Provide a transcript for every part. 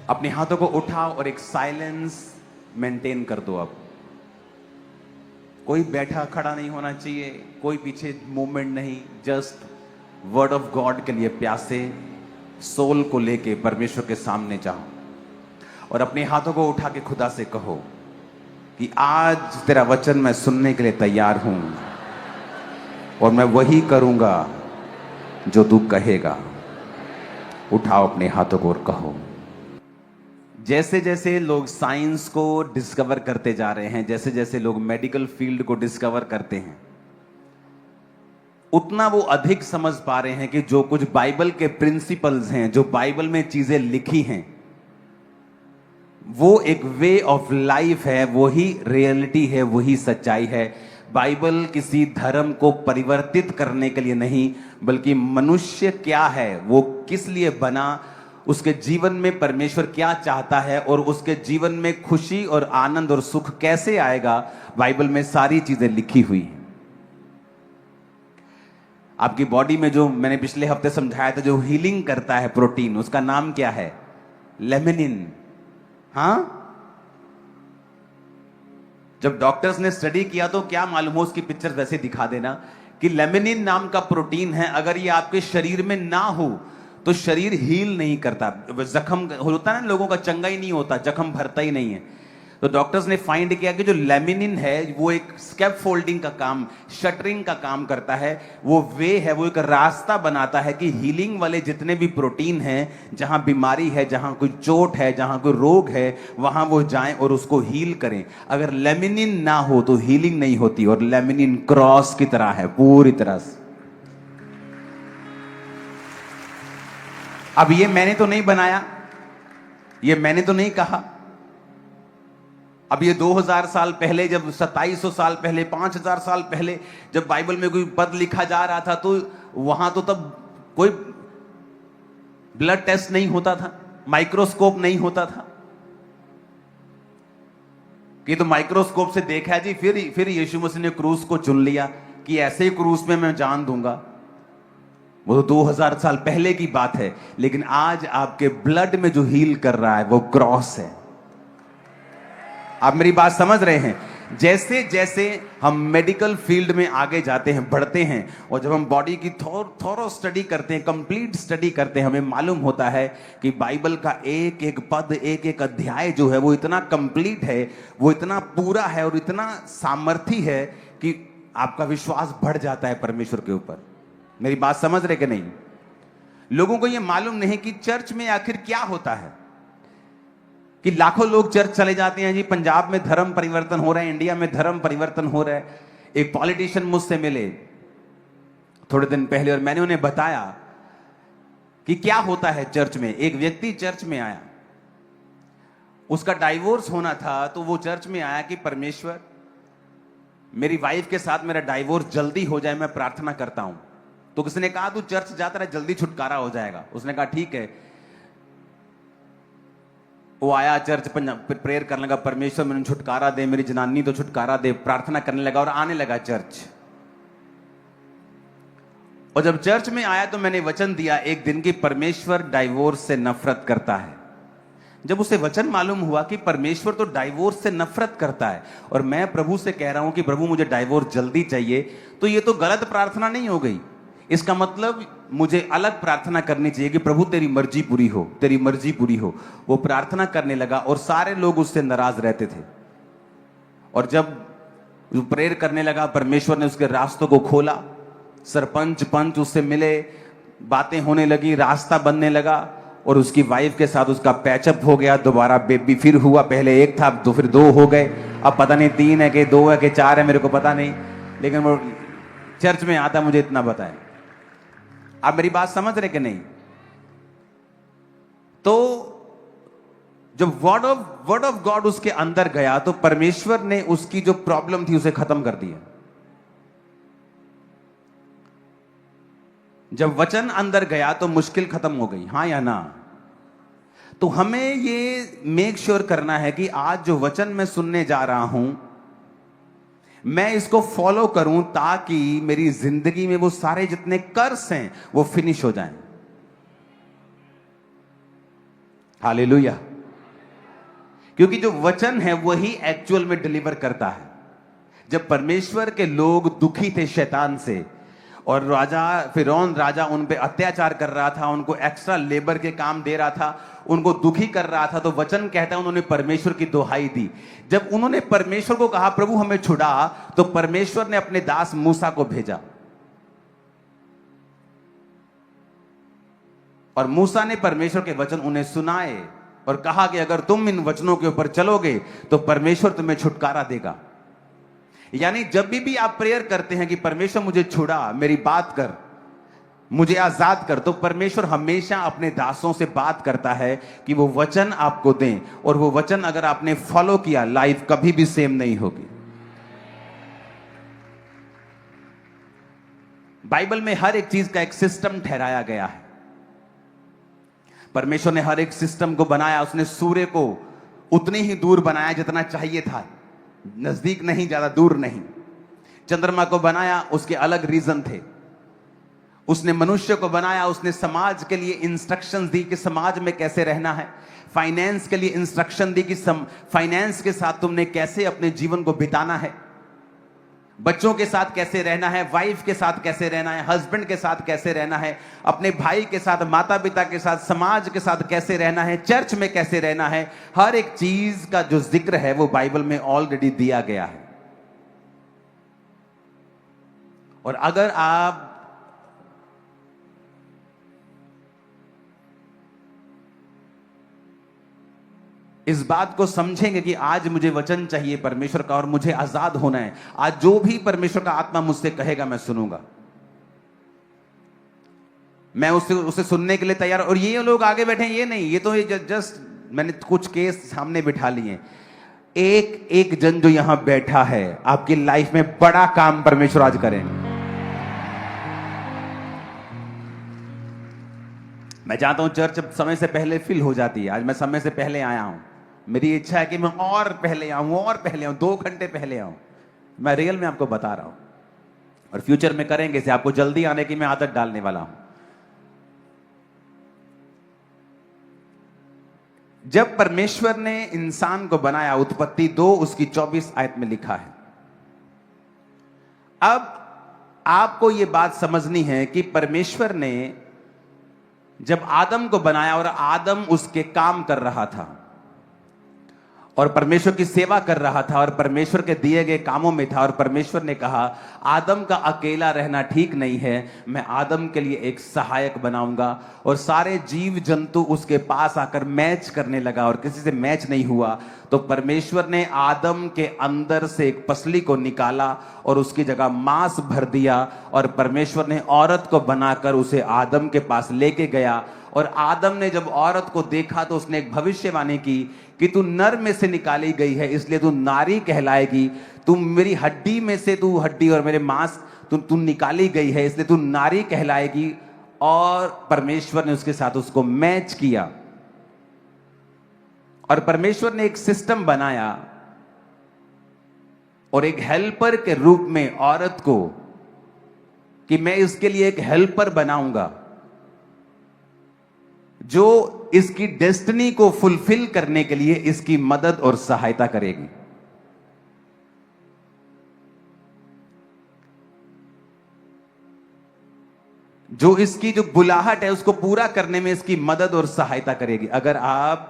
अपने हाथों को उठाओ और एक साइलेंस मेंटेन कर दो। अब कोई बैठा खड़ा नहीं होना चाहिए, कोई पीछे मूवमेंट नहीं। जस्ट वर्ड ऑफ गॉड के लिए प्यासे सोल को लेके परमेश्वर के सामने जाओ और अपने हाथों को उठा के खुदा से कहो कि आज तेरा वचन मैं सुनने के लिए तैयार हूं और मैं वही करूंगा जो तू कहेगा। उठाओ अपने हाथों को और कहो। जैसे जैसे लोग साइंस को डिस्कवर करते जा रहे हैं, जैसे जैसे लोग मेडिकल फील्ड को डिस्कवर करते हैं, उतना वो अधिक समझ पा रहे हैं कि जो कुछ बाइबल के प्रिंसिपल्स हैं, जो बाइबल में चीजें लिखी हैं, वो एक वे ऑफ लाइफ है, वही रियलिटी है, वही सच्चाई है। बाइबल किसी धर्म को परिवर्तित करने के लिए नहीं, बल्कि मनुष्य क्या है, वो किस लिए बना, उसके जीवन में परमेश्वर क्या चाहता है और उसके जीवन में खुशी और आनंद और सुख कैसे आएगा, बाइबल में सारी चीजें लिखी हुई हैं। आपकी बॉडी में जो मैंने पिछले हफ्ते समझाया था, जो हीलिंग करता है प्रोटीन, उसका नाम क्या है? लेमिनिन। हाँ, जब डॉक्टर्स ने स्टडी किया तो क्या मालूम हो, उसकी पिक्चर वैसे दिखा देना कि लेमिनिन नाम का प्रोटीन है, अगर ये आपके शरीर में ना हो तो शरीर हील नहीं करता। जख्म होता है ना लोगों का, चंगा ही नहीं होता, जख्म भरता ही नहीं है। तो डॉक्टर्स ने फाइंड किया कि जो लेमिनिन है वो एक स्कैप फोल्डिंग का काम, शटरिंग का काम करता है। वो वे है, वो एक रास्ता बनाता है कि हीलिंग वाले जितने भी प्रोटीन हैं, जहां बीमारी है, जहां कोई चोट है, जहां कोई रोग है, वहां वो जाएं और उसको हील करें। अगर लेमिनिन ना हो तो हीलिंग नहीं होती, और लेमिनिन क्रॉस की तरह है पूरी तरह से। अब ये मैंने तो नहीं बनाया, ये मैंने तो नहीं कहा। अब ये 2000 साल पहले, जब 2700 साल पहले, 5000 साल पहले जब बाइबल में कोई पद लिखा जा रहा था, तो वहां तो तब कोई ब्लड टेस्ट नहीं होता था, माइक्रोस्कोप नहीं होता था कि तो माइक्रोस्कोप से देखा है जी, फिर यीशु मसीह ने क्रूस को चुन लिया कि ऐसे ही क्रूस में मैं जान दूंगा। वो तो 2000 साल पहले की बात है, लेकिन आज आपके ब्लड में जो हील कर रहा है वो क्रॉस है। आप मेरी बात समझ रहे हैं? जैसे जैसे हम मेडिकल फील्ड में आगे जाते हैं, बढ़ते हैं, और जब हम बॉडी की थोरो स्टडी करते हैं, कंप्लीट स्टडी करते हैं, हमें मालूम होता है कि बाइबल का एक एक पद, एक एक अध्याय जो है वो इतना कंप्लीट है, वो इतना पूरा है और इतना सामर्थी है कि आपका विश्वास बढ़ जाता है परमेश्वर के ऊपर। मेरी बात समझ रहे कि नहीं? लोगों को यह मालूम नहीं कि चर्च में आखिर क्या होता है, कि लाखों लोग चर्च चले जाते हैं जी, पंजाब में धर्म परिवर्तन हो रहा है, इंडिया में धर्म परिवर्तन हो रहा है। एक पॉलिटिशियन मुझसे मिले थोड़े दिन पहले और मैंने उन्हें बताया कि क्या होता है चर्च में। एक व्यक्ति चर्च में आया, उसका डाइवोर्स होना था, तो वो चर्च में आया कि परमेश्वर, मेरी वाइफ के साथ मेरा डाइवोर्स जल्दी हो जाए, मैं प्रार्थना करता हूं। तो किसी ने कहा तू चर्च जाता रहा, जल्दी छुटकारा हो जाएगा। उसने कहा ठीक है। वो आया चर्च, प्रेयर करने लगा, परमेश्वर मैंने छुटकारा दे, मेरी जनानी तो छुटकारा दे, प्रार्थना करने लगा और आने लगा चर्च। और जब चर्च में आया तो मैंने वचन दिया एक दिन की, परमेश्वर डाइवोर्स से नफरत करता है। जब उसे वचन मालूम हुआ कि परमेश्वर तो डाइवोर्स से नफरत करता है और मैं प्रभु से कह रहा हूं कि प्रभु मुझे डाइवोर्स जल्दी चाहिए, तो ये तो गलत प्रार्थना नहीं हो गई। इसका मतलब मुझे अलग प्रार्थना करनी चाहिए कि प्रभु तेरी मर्जी पूरी हो, तेरी मर्जी पूरी हो। वो प्रार्थना करने लगा और सारे लोग उससे नाराज रहते थे। और जब वो प्रेयर करने लगा, परमेश्वर ने उसके रास्तों को खोला, सरपंच पंच उससे मिले, बातें होने लगी, रास्ता बनने लगा और उसकी वाइफ के साथ उसका पैचअप हो गया। दोबारा बेबी फिर हुआ, पहले एक था तो फिर दो हो गए, अब पता नहीं 3 है कि 2 है कि 4 है, मेरे को पता नहीं, लेकिन वो चर्च में आता मुझे इतना बताए। आप मेरी बात समझ रहे कि नहीं? तो जब वर्ड ऑफ गॉड उसके अंदर गया तो परमेश्वर ने उसकी जो प्रॉब्लम थी उसे खत्म कर दिया। जब वचन अंदर गया तो मुश्किल खत्म हो गई, हां या ना? तो हमें ये मेक श्योर करना है कि आज जो वचन मैं सुनने जा रहा हूं, मैं इसको फॉलो करूं ताकि मेरी जिंदगी में वो सारे जितने कर्स हैं वो फिनिश हो जाएं। हालेलुया। क्योंकि जो वचन है वही एक्चुअल में डिलीवर करता है। जब परमेश्वर के लोग दुखी थे शैतान से, और राजा फिरौन राजा उन पे अत्याचार कर रहा था, उनको एक्स्ट्रा लेबर के काम दे रहा था, उनको दुखी कर रहा था, तो वचन कहता है उन्होंने परमेश्वर की दुहाई दी। जब उन्होंने परमेश्वर को कहा प्रभु हमें छुड़ा, तो परमेश्वर ने अपने दास मूसा को भेजा, और मूसा ने परमेश्वर के वचन उन्हें सुनाए और कहा कि अगर तुम इन वचनों के ऊपर चलोगे तो परमेश्वर तुम्हें छुटकारा देगा। यानी जब भी आप प्रेयर करते हैं कि परमेश्वर मुझे छुड़ा, मेरी बात कर, मुझे आजाद कर, तो परमेश्वर हमेशा अपने दासों से बात करता है कि वो वचन आपको दें, और वो वचन अगर आपने फॉलो किया, लाइफ कभी भी सेम नहीं होगी। बाइबल में हर एक चीज का एक सिस्टम ठहराया गया है। परमेश्वर ने हर एक सिस्टम को बनाया। उसने सूर्य को उतनी ही दूर बनाया जितना चाहिए था, नजदीक नहीं, ज्यादा दूर नहीं। चंद्रमा को बनाया, उसके अलग रीजन थे। उसने मनुष्य को बनाया, उसने समाज के लिए इंस्ट्रक्शंस दी कि समाज में कैसे रहना है। फाइनेंस के लिए इंस्ट्रक्शन दी कि फाइनेंस के साथ तुमने कैसे अपने जीवन को बिताना है, बच्चों के साथ कैसे रहना है, वाइफ के साथ कैसे रहना है, हस्बैंड के साथ कैसे रहना है, अपने भाई के साथ, माता पिता के साथ, समाज के साथ कैसे रहना है, चर्च में कैसे रहना है। हर एक चीज का जो जिक्र है वो बाइबल में ऑलरेडी दिया गया है। और अगर आप इस बात को समझेंगे कि आज मुझे वचन चाहिए परमेश्वर का और मुझे आजाद होना है, आज जो भी परमेश्वर का आत्मा मुझसे कहेगा मैं सुनूंगा, मैं उसे सुनने के लिए तैयार। और ये लोग आगे बैठे हैं, ये नहीं, ये तो जस्ट मैंने कुछ केस सामने बिठा लिए। एक एक जन जो यहां बैठा है, आपकी लाइफ में बड़ा काम परमेश्वर आज करेंगे। मैं चाहता हूं चर्च समय से पहले फिल हो जाती है। आज मैं समय से पहले आया हूं। मेरी इच्छा है कि मैं और पहले आऊं, और पहले आऊं, 2 घंटे पहले आऊं। मैं रियल में आपको बता रहा हूं, और फ्यूचर में करेंगे इसे। आपको जल्दी आने की मैं आदत डालने वाला हूं। जब परमेश्वर ने इंसान को बनाया, उत्पत्ति 2 उसकी 24 आयत में लिखा है। अब आपको यह बात समझनी है कि परमेश्वर ने जब आदम को बनाया, और आदम उसके काम कर रहा था और परमेश्वर की सेवा कर रहा था और परमेश्वर के दिए गए कामों में था, और परमेश्वर ने कहा आदम का अकेला रहना ठीक नहीं है, मैं आदम के लिए एक सहायक बनाऊंगा। और सारे जीव जंतु उसके पास आकर मैच करने लगा, और किसी से मैच नहीं हुआ। तो परमेश्वर ने आदम के अंदर से एक पसली को निकाला और उसकी जगह मांस भर दिया, और परमेश्वर ने औरत को बनाकर उसे आदम के पास लेके गया। और आदम ने जब औरत को देखा तो उसने एक भविष्यवाणी की कि तू नर में से निकाली गई है, इसलिए तू नारी कहलाएगी। तू मेरी हड्डी में से, तू हड्डी और मेरे मांस, तू निकाली गई है, इसलिए तू नारी कहलाएगी। और परमेश्वर ने उसके साथ उसको मैच किया, और परमेश्वर ने एक सिस्टम बनाया और एक हेल्पर के रूप में औरत को, कि मैं इसके लिए एक हेल्पर बनाऊंगा जो इसकी डेस्टिनी को फुलफिल करने के लिए इसकी मदद और सहायता करेगी। जो इसकी जो बुलाहट है उसको पूरा करने में इसकी मदद और सहायता करेगी। अगर आप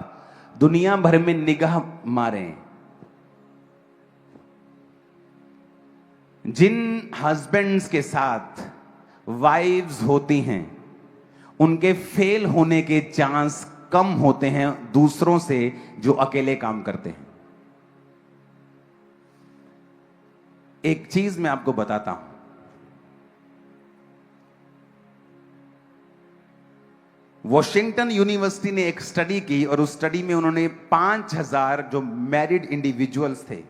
दुनिया भर में निगाह मारें, जिन हस्बैंड्स के साथ वाइव्स होती हैं उनके फेल होने के चांस कम होते हैं दूसरों से जो अकेले काम करते हैं। एक चीज मैं आपको बताता हूं, वॉशिंगटन यूनिवर्सिटी ने एक स्टडी की, और उस स्टडी में उन्होंने 5000 जो मैरिड इंडिविजुअल्स थे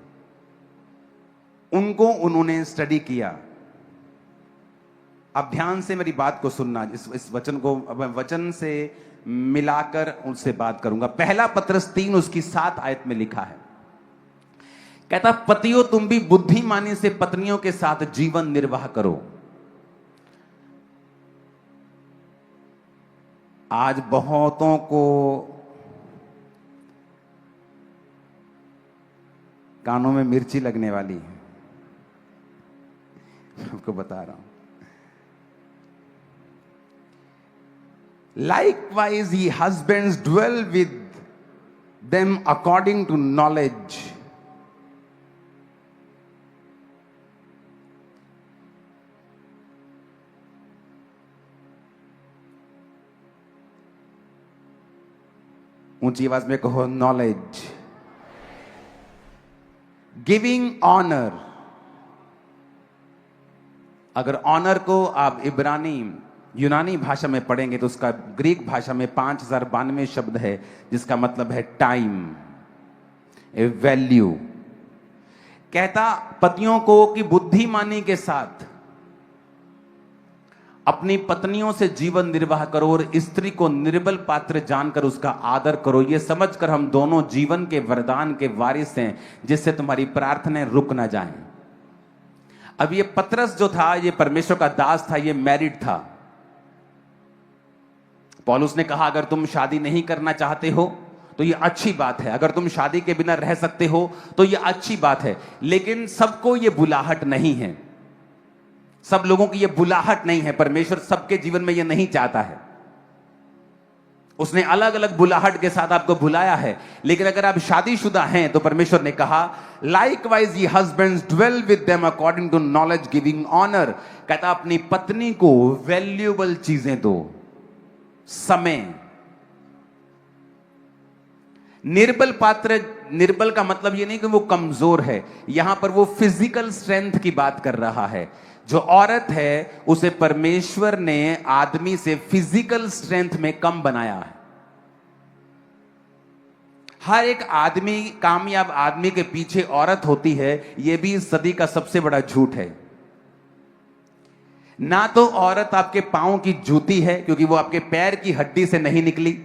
उनको उन्होंने स्टडी किया। अब ध्यान से मेरी बात को सुनना, इस वचन को अब मैं वचन से मिलाकर उनसे बात करूंगा। पहला पत्रस 3 उसकी 7 आयत में लिखा है, कहता पतियों तुम भी बुद्धिमानी से पत्नियों के साथ जीवन निर्वाह करो। आज बहुतों को कानों में मिर्ची लगने वाली है, आपको बता रहा हूं। Likewise, ye husbands dwell with them according to knowledge. ऊंची आवाज में कहो नॉलेज। गिविंग ऑनर, अगर ऑनर को आप यूनानी भाषा में पढ़ेंगे तो उसका ग्रीक भाषा में 5092 शब्द है, जिसका मतलब है टाइम, ए वैल्यू। कहता पतियों को कि बुद्धिमानी के साथ अपनी पत्नियों से जीवन निर्वाह करो और स्त्री को निर्बल पात्र जानकर उसका आदर करो, यह समझकर हम दोनों जीवन के वरदान के वारिस हैं, जिससे तुम्हारी प्रार्थनाएं रुक ना जाएं। अब ये पतरस जो था, ये परमेश्वर का दास था, ये मैरिड था। पौलुस ने कहा अगर तुम शादी नहीं करना चाहते हो तो ये अच्छी बात है, अगर तुम शादी के बिना रह सकते हो तो ये अच्छी बात है, लेकिन सबको ये बुलाहट नहीं है, सब लोगों की ये बुलाहट नहीं है। परमेश्वर सबके जीवन में ये नहीं चाहता है, उसने अलग अलग बुलाहट के साथ आपको बुलाया है। लेकिन अगर आप शादीशुदा हैं तो परमेश्वर ने कहा likewise ye husbands dwell with them according to knowledge giving honour. कहता अपनी पत्नी को वैल्यूएबल चीजें दो, समय। निर्बल पात्र, निर्बल का मतलब ये नहीं कि वो कमजोर है, यहां पर वो फिजिकल स्ट्रेंथ की बात कर रहा है। जो औरत है उसे परमेश्वर ने आदमी से फिजिकल स्ट्रेंथ में कम बनाया है। हर एक आदमी, कामयाब आदमी के पीछे औरत होती है, यह भी इस सदी का सबसे बड़ा झूठ है। ना तो औरत आपके पांव की जूती है क्योंकि वो आपके पैर की हड्डी से नहीं निकली,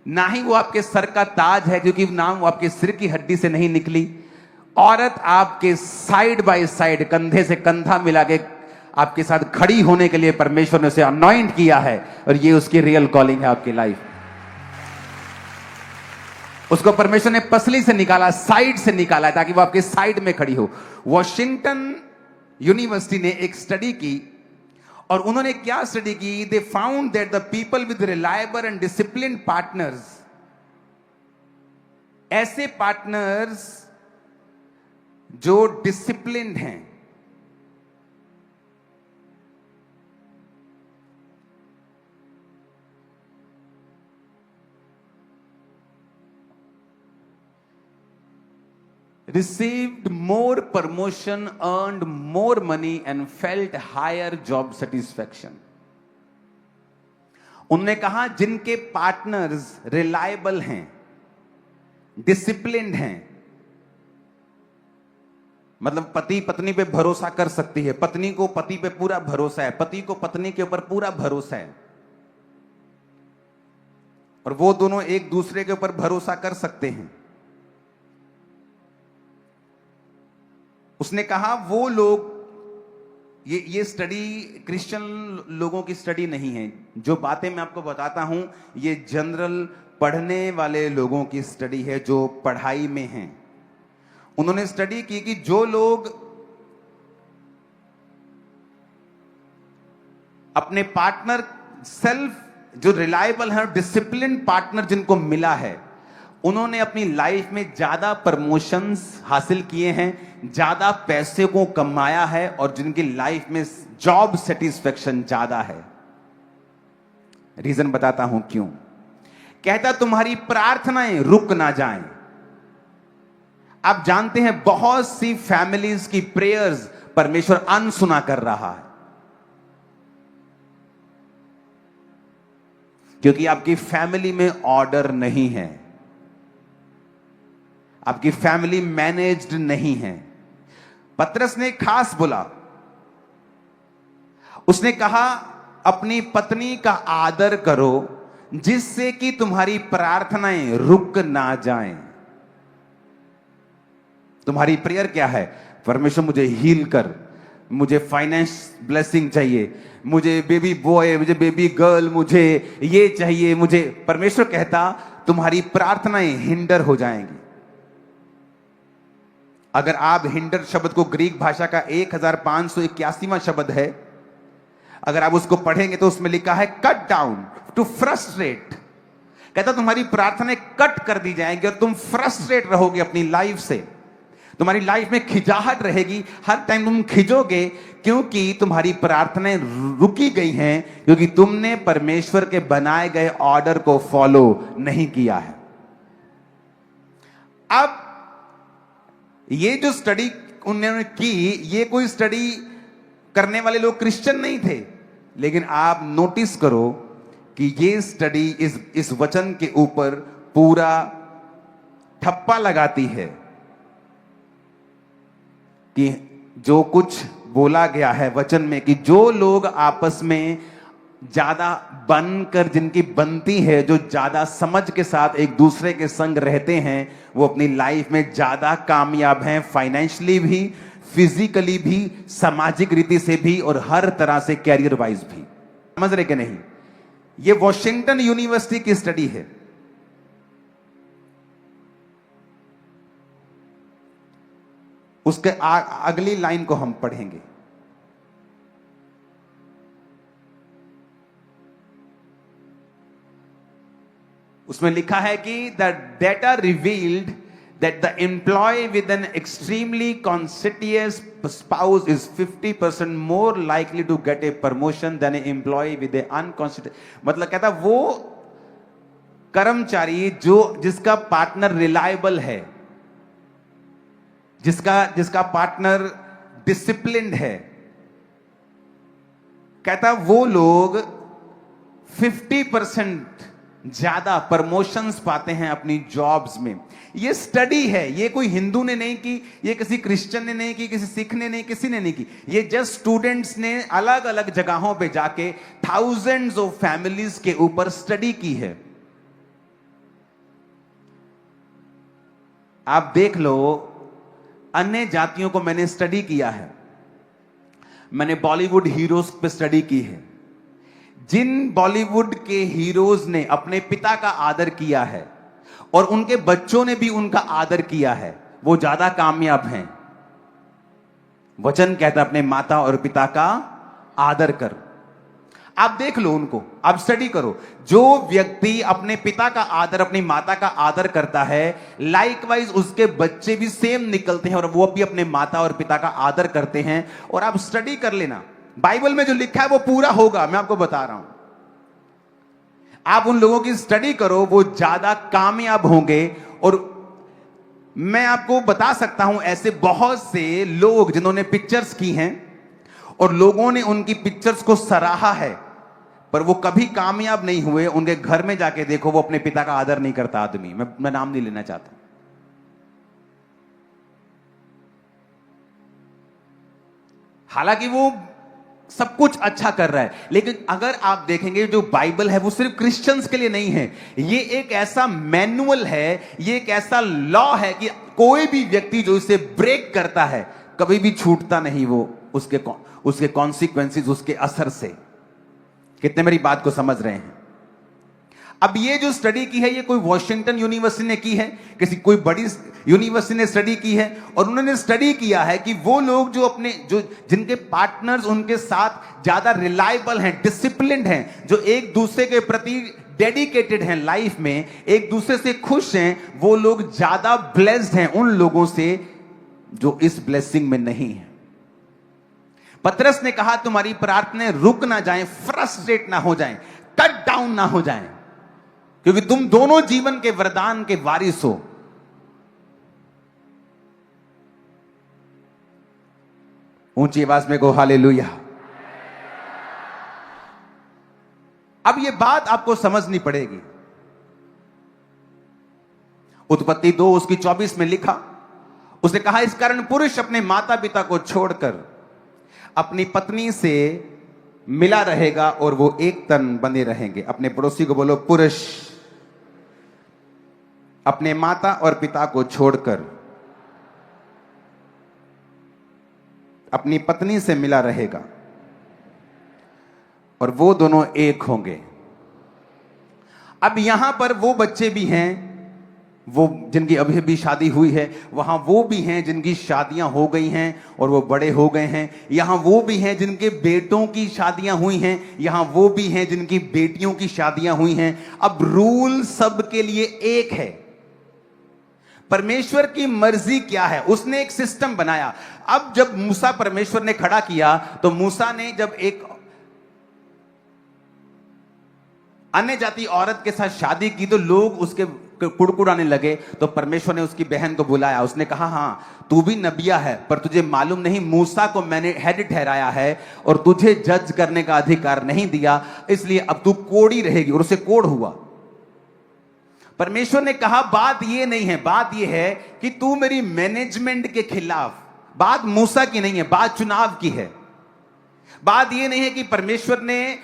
ना ही वो आपके सर का ताज है क्योंकि ना वो आपके सिर की हड्डी से नहीं निकली। औरत आपके साइड बाय साइड, कंधे से कंधा मिला के आपके साथ खड़ी होने के लिए परमेश्वर ने उसे अनॉइंट किया है, और ये उसकी रियल कॉलिंग है आपकी लाइफ। उसको परमेश्वर ने पसली से निकाला, साइड से निकाला है, ताकि वो आपके साइड में खड़ी हो। वॉशिंगटन यूनिवर्सिटी ने एक स्टडी की, और उन्होंने क्या स्टडी की? They found that the people with reliable and discipline partners, ऐसे पार्टनर्स जो डिसिप्लिन्ड हैं, received more promotion, earned more money and felt higher job satisfaction. उन्होंने कहा जिनके पार्टनर्स रिलायबल हैं, डिसिप्लिन्ड हैं, मतलब पति पत्नी पे भरोसा कर सकती है, पत्नी को पति पे पूरा भरोसा है, पति को पत्नी के ऊपर पूरा भरोसा है, और वो दोनों एक दूसरे के ऊपर भरोसा कर सकते हैं। उसने कहा वो लोग, ये स्टडी क्रिश्चियन लोगों की स्टडी नहीं है, जो बातें मैं आपको बताता हूं ये जनरल पढ़ने वाले लोगों की स्टडी है जो पढ़ाई में हैं। उन्होंने स्टडी की कि जो लोग अपने पार्टनर जो रिलायबल है, डिसिप्लिन पार्टनर जिनको मिला है, उन्होंने अपनी लाइफ में ज्यादा प्रमोशंस हासिल किए हैं, ज्यादा पैसे को कमाया है, और जिनकी लाइफ में जॉब सेटिस्फेक्शन ज्यादा है। रीजन बताता हूं क्यों। कहता तुम्हारी प्रार्थनाएं रुक ना जाएं। आप जानते हैं बहुत सी फैमिलीज की प्रेयर्स परमेश्वर अनसुना कर रहा है, क्योंकि आपकी फैमिली में ऑर्डर नहीं है, आपकी फैमिली मैनेज्ड नहीं है। पतरस ने खास बोला, उसने कहा अपनी पत्नी का आदर करो जिससे कि तुम्हारी प्रार्थनाएं रुक ना जाएं। तुम्हारी प्रेयर क्या है? परमेश्वर मुझे हील कर, मुझे फाइनेंस ब्लेसिंग चाहिए, मुझे बेबी बॉय, मुझे बेबी गर्ल, मुझे ये चाहिए, मुझे। परमेश्वर कहता तुम्हारी प्रार्थनाएं हिंडर हो जाएंगी। अगर आप हिंडर शब्द को ग्रीक भाषा का 1581वां शब्द है, अगर आप उसको पढ़ेंगे तो उसमें लिखा है कट डाउन, टू फ्रस्ट्रेट। कहता तुम्हारी प्रार्थनाएं कट कर दी जाएंगी और तुम फ्रस्ट्रेट रहोगे अपनी लाइफ से। तुम्हारी लाइफ में खिंचाहट रहेगी, हर टाइम तुम खिंचोगे, क्योंकि तुम्हारी प्रार्थनाएं रुकी गई हैं, क्योंकि तुमने परमेश्वर के बनाए गए ऑर्डर को फॉलो नहीं किया है। अब ये जो स्टडी उन्होंने की, ये कोई स्टडी करने वाले लोग क्रिश्चियन नहीं थे, लेकिन आप नोटिस करो कि ये स्टडी इस वचन के ऊपर पूरा ठप्पा लगाती है कि जो कुछ बोला गया है वचन में, कि जो लोग आपस में ज्यादा बनकर, जिनकी बनती है, जो ज्यादा समझ के साथ एक दूसरे के संग रहते हैं, वो अपनी लाइफ में ज्यादा कामयाब हैं, फाइनेंशियली भी, फिजिकली भी, सामाजिक रीति से भी, और हर तरह से कैरियर वाइज भी। समझ रहे कि नहीं? ये वॉशिंगटन यूनिवर्सिटी की स्टडी है। उसके अगली लाइन को हम पढ़ेंगे। उसमें लिखा है कि the data revealed that the employee with an extremely conscientious spouse is 50% more likely to get a promotion than an employee with an unconscientious। मतलब कहता वो कर्मचारी जिसका पार्टनर रिलायबल है, जिसका पार्टनर डिसिप्लिन्ड है, कहता वो लोग 50% ज्यादा प्रमोशंस पाते हैं अपनी जॉब्स में। ये स्टडी है, ये कोई हिंदू ने नहीं की, ये किसी क्रिश्चियन ने नहीं की, किसी सिख ने नहीं, किसी ने नहीं की। ये जस्ट स्टूडेंट्स ने अलग अलग जगहों पे जाके थाउजेंड्स ऑफ फैमिलीज के ऊपर स्टडी की है। आप देख लो, अन्य जातियों को मैंने स्टडी किया है, मैंने बॉलीवुड हीरोज पे स्टडी की है। जिन बॉलीवुड के हीरोज ने अपने पिता का आदर किया है और उनके बच्चों ने भी उनका आदर किया है, वो ज्यादा कामयाब हैं। वचन कहता है अपने माता और पिता का आदर कर। आप देख लो उनको, आप स्टडी करो। जो व्यक्ति अपने पिता का आदर, अपनी माता का आदर करता है, लाइकवाइज उसके बच्चे भी सेम निकलते हैं और वो भी अपने माता और पिता का आदर करते हैं। और आप स्टडी कर लेना, बाइबल में जो लिखा है वो पूरा होगा, मैं आपको बता रहा हूं। आप उन लोगों की स्टडी करो, वो ज्यादा कामयाब होंगे। और मैं आपको बता सकता हूं ऐसे बहुत से लोग जिन्होंने पिक्चर्स की हैं और लोगों ने उनकी पिक्चर्स को सराहा है, पर वो कभी कामयाब नहीं हुए। उनके घर में जाके देखो, वो अपने पिता का आदर नहीं करता आदमी। मैं नाम नहीं लेना चाहता। हालांकि वो सब कुछ अच्छा कर रहा है, लेकिन अगर आप देखेंगे जो बाइबल है वो सिर्फ क्रिश्चियंस के लिए नहीं है। ये एक ऐसा मैनुअल है, ये एक ऐसा लॉ है कि कोई भी व्यक्ति जो इसे ब्रेक करता है कभी भी छूटता नहीं वो उसके कॉन्सिक्वेंसेस, उसके असर से। कितने मेरी बात को समझ रहे हैं? अब ये जो स्टडी की है, ये कोई वॉशिंगटन यूनिवर्सिटी ने की है, किसी कोई बड़ी यूनिवर्सिटी ने स्टडी की है। और उन्होंने स्टडी किया है कि वो लोग जो जिनके पार्टनर्स उनके साथ ज्यादा रिलायबल हैं, डिसिप्लिन्ड हैं, जो एक दूसरे के प्रति डेडिकेटेड हैं, लाइफ में एक दूसरे से खुश हैं, वो लोग ज्यादा ब्लेस्ड हैं उन लोगों से जो इस ब्लेसिंग में नहीं है। पतरस ने कहा तुम्हारी प्रार्थनाएं रुक ना जाएं, फ्रस्ट्रेट ना हो जाएं, कट डाउन ना हो जाएं, क्योंकि तुम दोनों जीवन के वरदान के वारिस हो। ऊंची आवाज में कहो हालेलुया। अब यह बात आपको समझनी पड़ेगी। उत्पत्ति 2 उसकी 24 में लिखा, उसने कहा इस कारण पुरुष अपने माता पिता को छोड़कर अपनी पत्नी से मिला रहेगा और वो एक तन बने रहेंगे। अपने पड़ोसी को बोलो, पुरुष अपने माता और पिता को छोड़कर अपनी पत्नी से मिला रहेगा और वो दोनों एक होंगे। अब यहां पर वो बच्चे भी हैं वो जिनकी अभी अभी शादी हुई है, वहां वो भी हैं जिनकी शादियां हो गई हैं और वो बड़े हो गए हैं। यहां वो भी हैं जिनके बेटों की शादियां हुई हैं, यहां वो भी हैं जिनकी बेटियों की शादियां हुई हैं। अब रूल सबके लिए एक है। परमेश्वर की मर्जी क्या है, उसने एक सिस्टम बनाया। अब जब मूसा परमेश्वर ने खड़ा किया, तो मूसा ने जब एक अन्य जाति औरत के साथ शादी की तो लोग उसके कुड़कुड़ाने लगे। तो परमेश्वर ने उसकी बहन को बुलाया, उसने कहा, हां तू भी नबिया है, पर तुझे मालूम नहीं मूसा को मैंने हेड ठहराया है और तुझे जज करने का अधिकार नहीं दिया, इसलिए अब तू कोड़ी रहेगी। और उसे कोड़ हुआ। परमेश्वर ने कहा बात यह नहीं है, बात यह है कि तू मेरी मैनेजमेंट के खिलाफ, बात मूसा की नहीं है, बात चुनाव की है। बात यह नहीं है कि परमेश्वर ने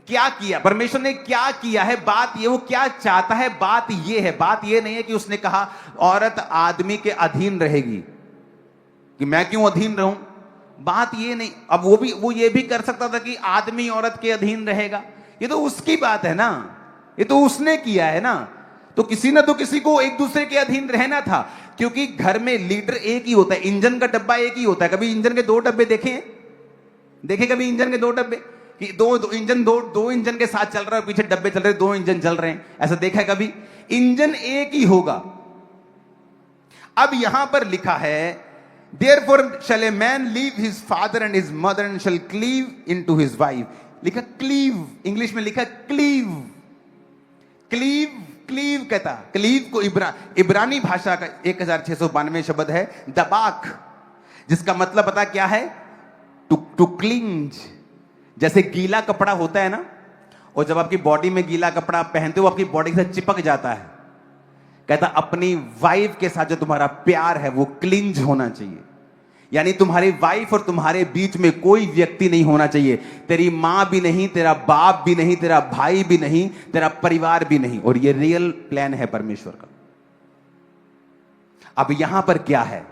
क्या किया, परमेश्वर ने क्या किया है, बात ये वो क्या चाहता है, बात ये है। बात ये नहीं है कि उसने कहा औरत आदमी के अधीन रहेगी, कि मैं क्यों अधीन रहूं। बात ये नहीं। अब वो ये भी कर सकता था कि आदमी औरत के अधीन रहेगा, ये तो उसकी बात है ना, ये तो उसने किया है ना। तो किसी ना तो किसी को एक दूसरे के अधीन रहना था, क्योंकि घर में लीडर एक ही होता है, इंजन का डब्बा एक ही होता है। कभी इंजन के दो डब्बे देखे कभी इंजन के दो डब्बे, कि दो इंजन के साथ चल रहा है, पीछे डब्बे चल रहे, दो इंजन चल रहे हैं, ऐसा देखा है कभी? इंजन एक ही होगा। अब यहां पर लिखा है, therefore shall a man leave his father and his mother and shall cleave into his wife। लिखा क्लीव, इंग्लिश में लिखा क्लीव। क्लीव कहता, क्लीव को इब्रानी भाषा का 1692 शब्द है दबाक, जिसका मतलब पता क्या है? To cleanse. जैसे गीला कपड़ा होता है ना, और जब आपकी बॉडी में गीला कपड़ा आप पहनते हो, आपकी बॉडी से चिपक जाता है। कहता अपनी वाइफ के साथ जो तुम्हारा प्यार है वो क्लिंज होना चाहिए, यानी तुम्हारी वाइफ और तुम्हारे बीच में कोई व्यक्ति नहीं होना चाहिए। तेरी मां भी नहीं, तेरा बाप भी नहीं, तेरा भाई भी नहीं, तेरा परिवार भी नहीं। और ये रियल प्लान है परमेश्वर का। अब यहां पर क्या है?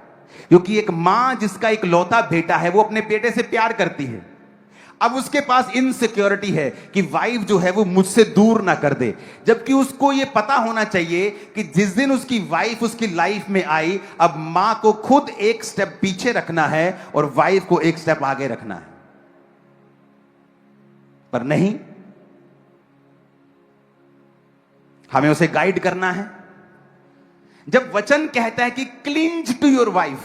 क्योंकि एक मां जिसका एक लौता बेटा है, वो अपने बेटे से प्यार करती है। अब उसके पास इनसिक्योरिटी है कि वाइफ जो है वो मुझसे दूर ना कर दे, जबकि उसको ये पता होना चाहिए कि जिस दिन उसकी वाइफ उसकी लाइफ में आई, अब मां को खुद एक स्टेप पीछे रखना है और वाइफ को एक स्टेप आगे रखना है। पर नहीं, हमें उसे गाइड करना है। जब वचन कहता है कि क्लिंज टू योर वाइफ,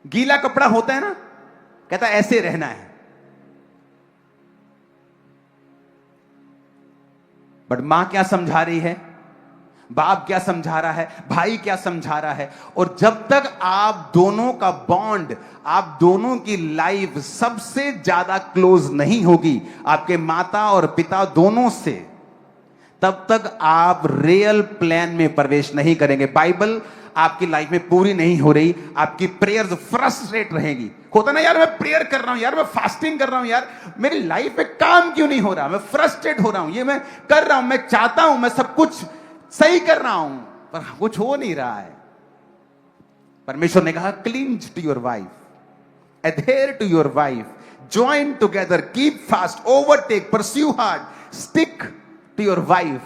गीला कपड़ा होता है ना, कहता ऐसे रहना है। बट मां क्या समझा रही है, बाप क्या समझा रहा है, भाई क्या समझा रहा है? और जब तक आप दोनों का बॉन्ड, आप दोनों की लाइफ सबसे ज्यादा क्लोज नहीं होगी आपके माता और पिता दोनों से, तब तक आप रियल प्लान में प्रवेश नहीं करेंगे। बाइबल आपकी लाइफ में पूरी नहीं हो रही, आपकी प्रेयर्स फ्रस्ट्रेट रहेगी। होता ना, यार मैं प्रेयर कर रहा हूं, यार मैं फास्टिंग कर रहा हूं, यार मेरी लाइफ में काम क्यों नहीं हो रहा, मैं फ्रस्ट्रेट हो रहा हूं, ये मैं कर रहा हूं, मैं चाहता हूं, मैं सब कुछ सही कर रहा हूं, पर कुछ हो नहीं रहा है। परमेश्वर ने कहा cleanse to your wife, adhere to your wife, join together, keep fast, overtake, pursue hard, stick to your wife.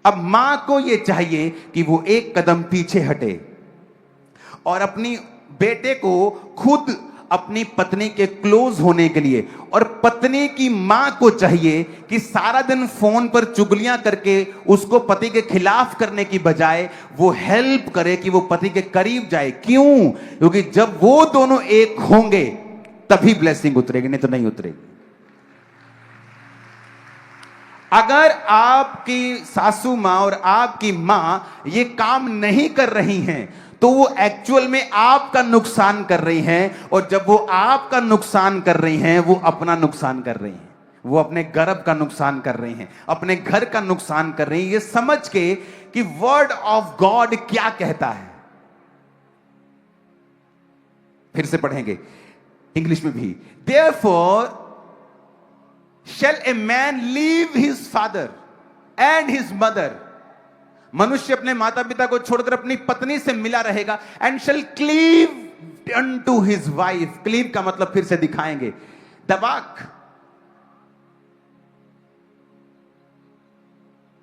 अब मां को यह चाहिए कि वो एक कदम पीछे हटे और अपनी बेटे को खुद अपनी पत्नी के क्लोज होने के लिए, और पत्नी की मां को चाहिए कि सारा दिन फोन पर चुगलियां करके उसको पति के खिलाफ करने की बजाय वो हेल्प करे कि वो पति के करीब जाए। क्यों? क्योंकि जब वो दोनों एक होंगे तभी ब्लेसिंग उतरेगी, नहीं तो नहीं उतरेगी। अगर आपकी सासू मां और आपकी मां ये काम नहीं कर रही हैं, तो वो एक्चुअल में आपका नुकसान कर रही हैं, और जब वो आपका नुकसान कर रही हैं, वो अपना नुकसान कर रही हैं, वो अपने गर्भ का नुकसान कर रही हैं, अपने घर का नुकसान कर रही हैं, ये समझ के कि वर्ड ऑफ गॉड क्या कहता है। फिर से पढ़ेंगे इंग्लिश में भी, therefore shall a man leave his father and his mother, मनुष्य अपने माता पिता को छोड़कर अपनी पत्नी से मिला रहेगा, and shall cleave unto his wife। Cleave का मतलब फिर से दिखाएंगे, दबाक।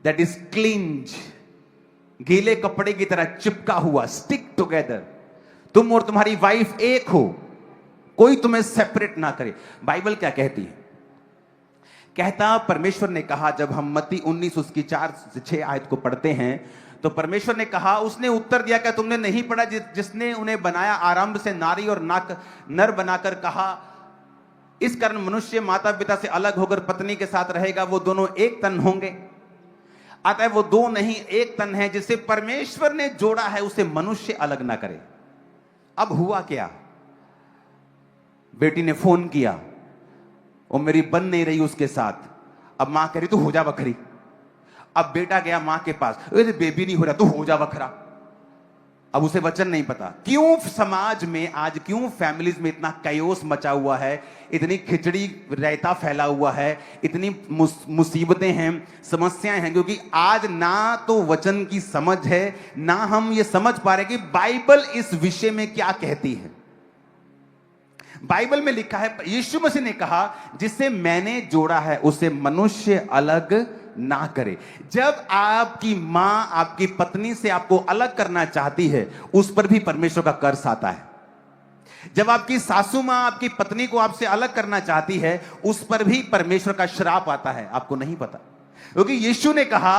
दैट इज क्लिंज, गीले कपड़े की तरह चिपका हुआ, स्टिक टुगेदर। तुम और तुम्हारी वाइफ एक हो, कोई तुम्हें सेपरेट ना करे। बाइबल क्या कहती है? कहता परमेश्वर ने कहा, जब हम मत्ती 19 उसकी 4 से 6 आयत को पढ़ते हैं, तो परमेश्वर ने कहा, उसने उत्तर दिया, क्या तुमने नहीं पढ़ा जिसने उन्हें बनाया आरंभ से नारी और नर बनाकर कहा, इस कारण मनुष्य माता पिता से अलग होकर पत्नी के साथ रहेगा, वो दोनों एक तन होंगे। अतः वो दो नहीं एक तन है, जिसे परमेश्वर ने जोड़ा है उसे मनुष्य अलग ना करे। अब हुआ क्या? बेटी ने फोन किया, और मेरी बन नहीं रही उसके साथ। अब मां कह रही तू हो जा बखरी। अब बेटा गया मां के पास, अरे बेबी नहीं हो रहा, तू हो जा बखरा। अब उसे वचन नहीं पता। क्यों समाज में आज, क्यों फैमिलीज में इतना कयोस मचा हुआ है, इतनी खिचड़ी रायता फैला हुआ है, इतनी मुसीबतें हैं, समस्याएं हैं? क्योंकि आज ना तो वचन की समझ है, ना हम ये समझ पा रहे कि बाइबल इस विषय में क्या कहती है। बाइबल में लिखा है, यीशु मसीह ने कहा, जिसे मैंने जोड़ा है उसे मनुष्य अलग ना करे। जब आपकी मां आपकी पत्नी से आपको अलग करना चाहती है, उस पर भी परमेश्वर का कर्स आता है। जब आपकी सासू मां आपकी पत्नी को आपसे अलग करना चाहती है, उस पर भी परमेश्वर का श्राप आता है। आपको नहीं पता, क्योंकि यीशु ने कहा,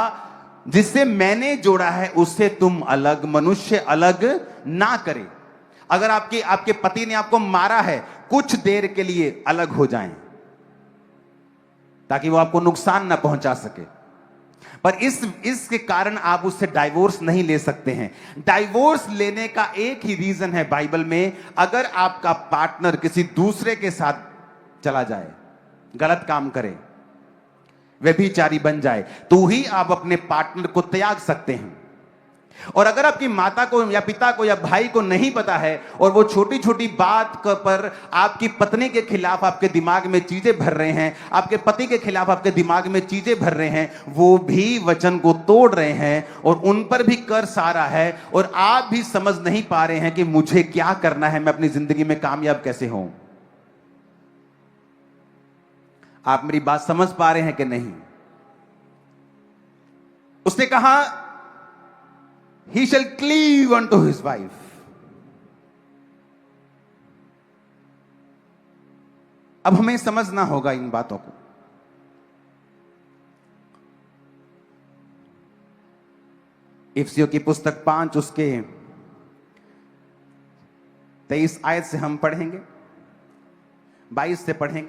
जिससे मैंने जोड़ा है उससे तुम अलग, मनुष्य अलग ना करे। अगर आपके पति ने आपको मारा है, कुछ देर के लिए अलग हो जाएं, ताकि वो आपको नुकसान ना पहुंचा सके। पर इसके कारण आप उससे डाइवोर्स नहीं ले सकते हैं। डाइवोर्स लेने का एक ही रीजन है बाइबल में, अगर आपका पार्टनर किसी दूसरे के साथ चला जाए, गलत काम करे, व्यभिचारी बन जाए, तो ही आप अपने पार्टनर को त्याग सकते हैं। और अगर आपकी माता को या पिता को या भाई को नहीं पता है, और वो छोटी छोटी बात पर आपकी पत्नी के खिलाफ आपके दिमाग में चीजें भर रहे हैं, आपके पति के खिलाफ आपके दिमाग में चीजें भर रहे हैं, वो भी वचन को तोड़ रहे हैं और उन पर भी कर्स आ रहा है, और आप भी समझ नहीं पा रहे हैं कि मुझे क्या करना है, मैं अपनी जिंदगी में कामयाब कैसे हूं। आप मेरी बात समझ पा रहे हैं कि नहीं? उसने कहा, he shall cleave unto his wife. अब हमें समझना होगा इन बातों को। इफिसियों की पुस्तक 5 उसके 23 आयत से हम पढ़ेंगे, 22 से पढ़ेंगे।